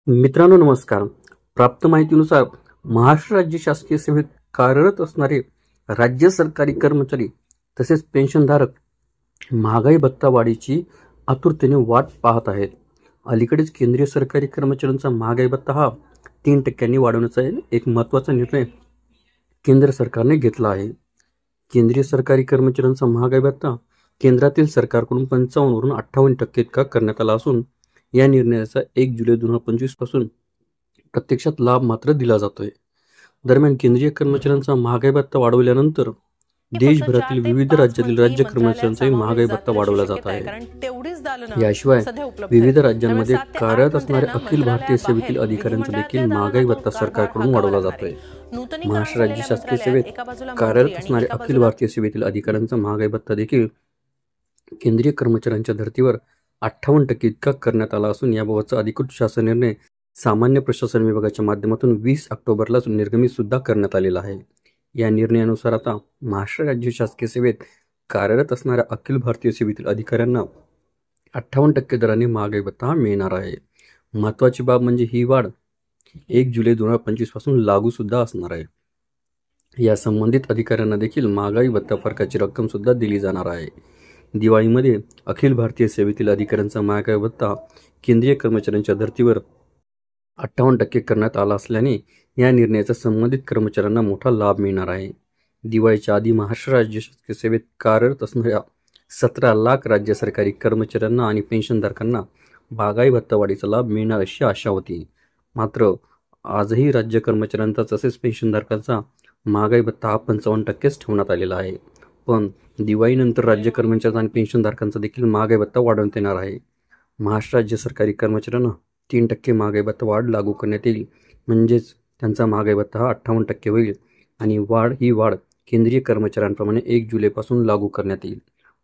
मित्रांनो नमस्कार. प्राप्त माहितीनुसार महाराष्ट्र राज्य शासकीय सेवेत कार्यरत असणारे राज्य सरकारी कर्मचारी तसेच पेन्शनधारक महागाई भत्ता वाढीची आतुरतेने वाट पाहत आहेत. अलीकडेच केंद्रीय सरकारी कर्मचाऱ्यांचा महागाई भत्ता हा 3% वाढवण्याचा एक महत्त्वाचा निर्णय केंद्र सरकारने घेतला आहे. केंद्रीय सरकारी कर्मचाऱ्यांचा महागाई भत्ता केंद्रातील सरकारकडून 55 वरून 58% इतका करण्यात आला असून या निर्णयाचा 1 जुलै 2025 पासून प्रत्यक्षात लाभ मात्र दिला जातोय. दरम्यान केंद्रीय कर्मचाऱ्यांचा महागाई भत्ता वाढवल्यानंतर देशभरातील विविध राज्यातील राज्य कर्मचाऱ्यांचाही महागाई भत्ता वाढवला जात आहे. याशिवाय विविध राज्यांमध्ये कार्यरत असणाऱ्या अखिल भारतीय सेवेतील अधिकाऱ्यांचा देखील महागाई भत्ता सरकारकडून वाढवला जातोय. महाराष्ट्र राज्य शासकीय सेवेत कार्यरत असणाऱ्या अखिल भारतीय सेवेतील अधिकाऱ्यांचा महागाई भत्ता देखील केंद्रीय कर्मचाऱ्यांच्या धर्तीवर 58% इतका करण्यात आला असून याबाबतचा अधिकृत शासन निर्णय सामान्य प्रशासन विभागाच्या माध्यमातून 20 ऑक्टोबरला निर्गमित सुद्धा करण्यात आलेला आहे. या निर्णयानुसार आता महाराष्ट्र राज्य शासकीय सेवेत कार्यरत असणाऱ्या अखिल भारतीय सेवेतील अधिकाऱ्यांना 58% दराने महागाई भत्ता मिळणार आहे. महत्त्वाची बाब म्हणजे ही वाढ 1 जुलै 2025 पासून लागू सुद्धा असणार आहे. या संबंधित अधिकाऱ्यांना देखील महागाई भत्ता फरकाची रक्कम सुद्धा दिली जाणार आहे. दिवाळीमध्ये अखिल भारतीय सेवेतील अधिकाऱ्यांचा महागाई भत्ता केंद्रीय कर्मचाऱ्यांच्या धर्तीवर 58% करण्यात आला असल्याने या निर्णयाचा संबंधित कर्मचाऱ्यांना मोठा लाभ मिळणार आहे. दिवाळीच्या आधी महाराष्ट्र राज्य शासकीय सेवेत कार्यरत असणाऱ्या 17 लाख राज्य सरकारी कर्मचाऱ्यांना आणि पेन्शनधारकांना महागाई भत्ता वाढीचा लाभ मिळणार अशी आशा होती. मात्र आजही राज्य कर्मचाऱ्यांचा तसेच पेन्शनधारकांचा महागाई भत्ता हा 55%च ठेवण्यात आलेला आहे. पण दिवाळीनंतर राज्य कर्मचारी आणि पेन्शनधारकांचा देखील महागाई भत्ता वाढवण्यात येणार आहे. महाराष्ट्र राज्य सरकारी कर्मचाऱ्यांना 3% महागाई भत्ता वाढ लागू करण्यात येईल. म्हणजेच त्यांचा महागाई भत्ता हा 58% होईल आणि ही वाढ केंद्रीय कर्मचाऱ्यांप्रमाणे 1 जुलैपासून लागू करण्यात येईल.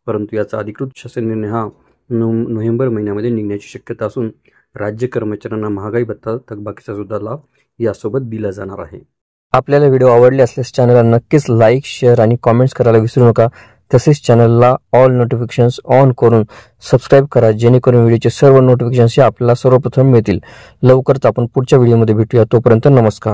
परंतु याचा अधिकृत शासन निर्णय हा नोव्हेंबर महिन्यामध्ये निघण्याची शक्यता असून राज्य कर्मचाऱ्यांना महागाई भत्ता थकबाकीचा सुद्धा लाभ यासोबत दिला जाणार आहे. आपल्याला व्हिडिओ आवडले असल्यास चॅनलला नक्कीच लाईक, शेअर आणि कॉमेंट्स करायला विसरू नका. तसेच चॅनलला ऑल नोटिफिकेशन्स ऑन करून सबस्क्राईब करा, जेणेकरून व्हिडिओचे सर्व नोटिफिकेशन्स आपल्याला सर्वप्रथम मिळतील. लवकरच आपण पुढच्या व्हिडिओमध्ये भेटूया. तोपर्यंत नमस्कार.